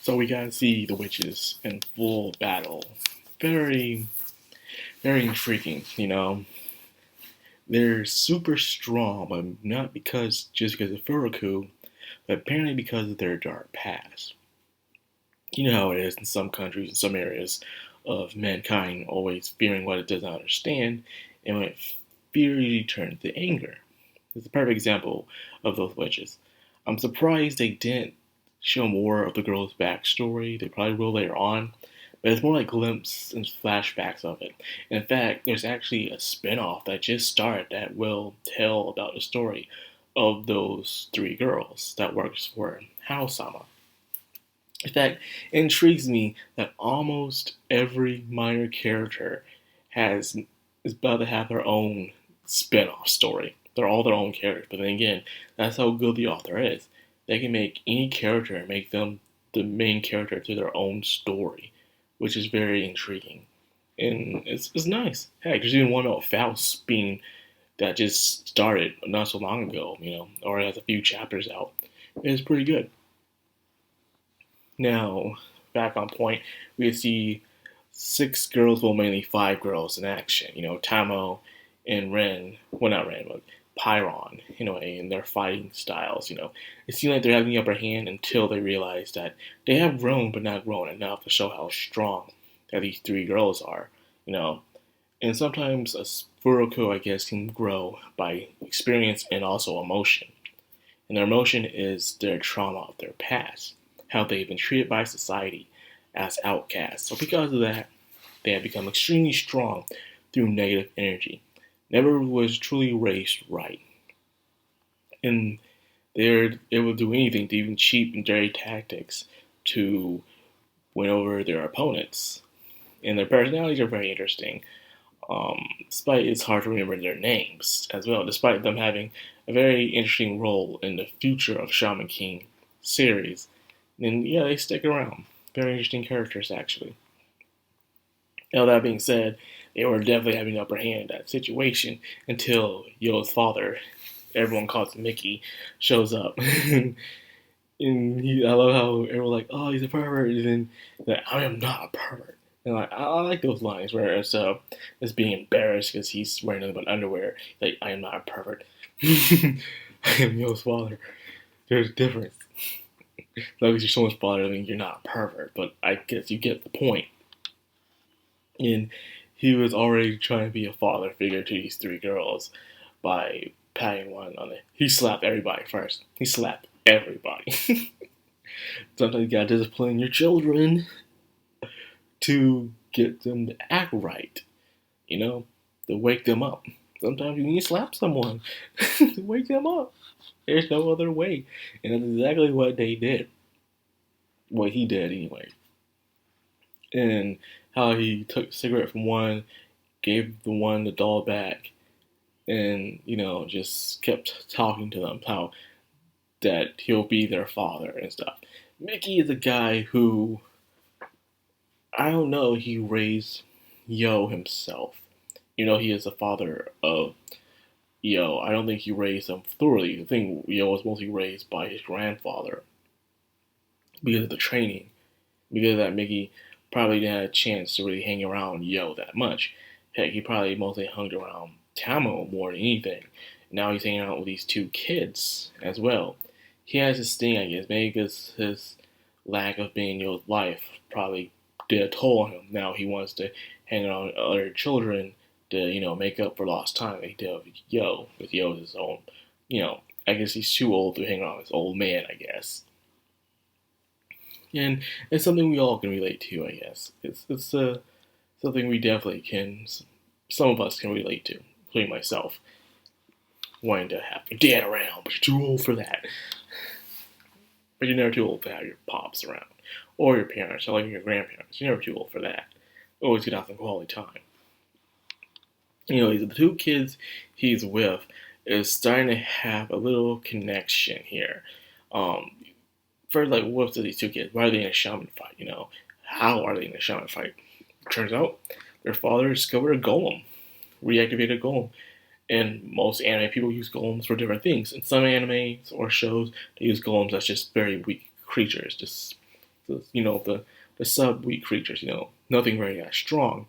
So we gotta see the witches in full battle. Very, very intriguing. They're super strong, but not just because of Furoku, but apparently because of their dark past. You know how it is in some countries, in some areas of mankind, always fearing what it does not understand, and when it fear usually turns to anger. It's a perfect example of those witches. I'm surprised they didn't show more of the girl's backstory. They probably will later on, but it's more like glimpses and flashbacks of it. In fact, there's actually a spin-off that just started that will tell about the story of those three girls that works for House-sama. In fact, it intrigues me that almost every minor character has is about to have their own spin-off story. They're all their own characters, but then again, that's how good the author is. They can make any character and make them the main character to their own story, which is very intriguing. And it's nice. Heck, there's even one about Faust being that just started not so long ago, or has a few chapters out. It's pretty good. Now, back on point, we see six girls, well, mainly five girls in action. Tamo and Ren, well, not Ren, but Pyron, and their fighting styles. It seems like they're having the upper hand until they realize that they have grown, but not grown enough to show how strong that these three girls are. And sometimes a Furoku, I guess, can grow by experience and also emotion. And their emotion is their trauma of their past, how they've been treated by society as outcasts. So because of that, they have become extremely strong through negative energy. Never was truly raised right. And they're able to do anything, to even cheap and dirty tactics to win over their opponents. And their personalities are very interesting. Despite it's hard to remember their names as well, despite them having a very interesting role in the future of Shaman King series. And yeah, they stick around. Very interesting characters, actually. Now, that being said, they were definitely having the upper hand in that situation until Yo's father, everyone calls him Micky, shows up. And I love how everyone's like, oh, he's a pervert. And then, like, I am not a pervert. And I like those lines where it's being embarrassed because he's wearing nothing but underwear. Like, I am not a pervert. I am Yo's father. There's a difference. As long as you're so much father, I mean, you're not a pervert. But I guess you get the point. And he was already trying to be a father figure to these three girls by patting one on the. He slapped everybody first. He slapped everybody. Sometimes you gotta discipline your children to get them to act right, to wake them up. Sometimes you need to slap someone to wake them up. There's no other way. And that's exactly what they did. What he did, anyway. And how he took a cigarette from one, gave the doll back, and, just kept talking to them, how that he'll be their father and stuff. Micky is a guy who, I don't know, he raised Yo himself. He is the father of Yo. I don't think he raised him thoroughly. I think Yo was mostly raised by his grandfather because of the training. Because of that, Micky probably didn't have a chance to really hang around Yo that much. Heck, he probably mostly hung around Tamo more than anything. Now he's hanging out with these two kids as well. He has this thing, I guess, maybe because his lack of being in Yo's life probably did a toll on him. Now he wants to hang around with other children to, make up for lost time like he did with Yo. With Yo his own, I guess he's too old to hang around with his old man, I guess. And it's something we all can relate to, I guess. It's something we definitely can, some of us can relate to, including myself. Wanting to have your dad around, but you're too old for that. But you're never too old to have your pops around. Or your parents, or like your grandparents. You're never too old for that. Always get out some quality time. The two kids he's with is starting to have a little connection here. First, like, what's these two kids? Why are they in a shaman fight? How are they in a shaman fight? Turns out their father discovered a golem, reactivated a golem. And most anime people use golems for different things. In some animes or shows, they use golems as just very weak creatures, just the sub-weak creatures, nothing very strong.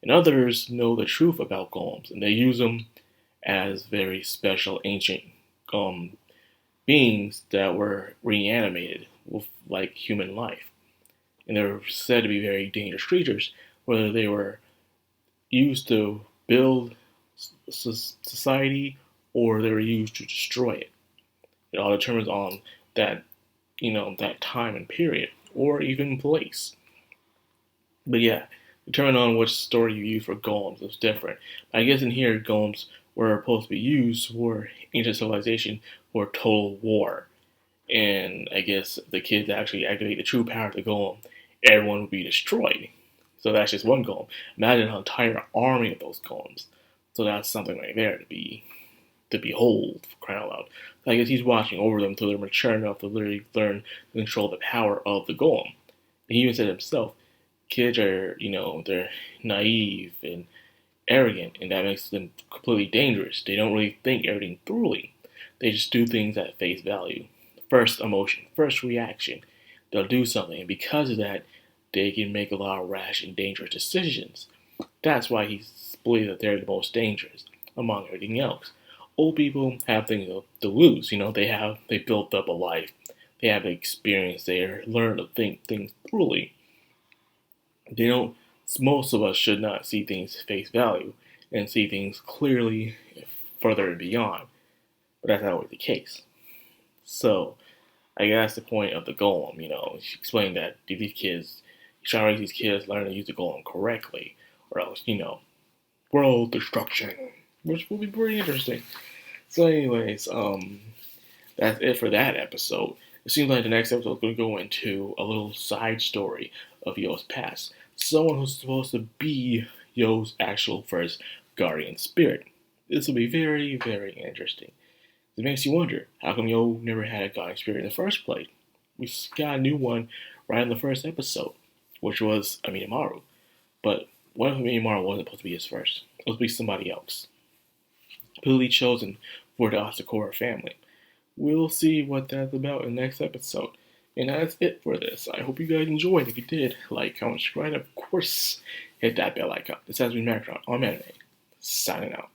And others know the truth about golems, and they use them as very special ancient um, beings that were reanimated with like human life. And they're said to be very dangerous creatures, whether they were used to build society or they were used to destroy it. It all determines on that, that time and period, or even place. But yeah, depending on which story you use for golems is different. I guess in here, golems were supposed to be used for ancient civilization for total war. And I guess the kids actually activate the true power of the golem, everyone would be destroyed. So that's just one golem. Imagine an entire army of those golems. So that's something right there to behold, for crying out loud. So I guess he's watching over them until they're mature enough to literally learn to control the power of the golem. And he even said himself, kids are, they're naive and arrogant, and that makes them completely dangerous. They don't really think everything thoroughly. They just do things at face value. First emotion, first reaction. They'll do something, and because of that, they can make a lot of rash and dangerous decisions. That's why he believes that they're the most dangerous, among everything else. Old people have things to lose. They built up a life. They have experience. They learn to think things thoroughly. They don't. Most of us should not see things face value and see things clearly further and beyond. But that's not always the case. So I guess that's the point of the golem. She explained that these kids, you try to raise these kids, learn to use the golem correctly, or else, world destruction, which will be pretty interesting. So, anyways, that's it for that episode. It seems like the next episode is going to go into a little side story of Yo's past. Someone who's supposed to be Yo's actual first guardian spirit. This will be very, very interesting. It makes you wonder, how come Yo never had a guardian spirit in the first place? We got a new one right in the first episode, which was Amidamaru. But what if Amidamaru wasn't supposed to be his first? It was supposed to be somebody else. Completely chosen for the Asakura family. We'll see what that's about in the next episode. And that's it for this. I hope you guys enjoyed. If you did, like, comment, subscribe, of course, hit that bell icon. This has been Madcrownxox on Anime, signing out.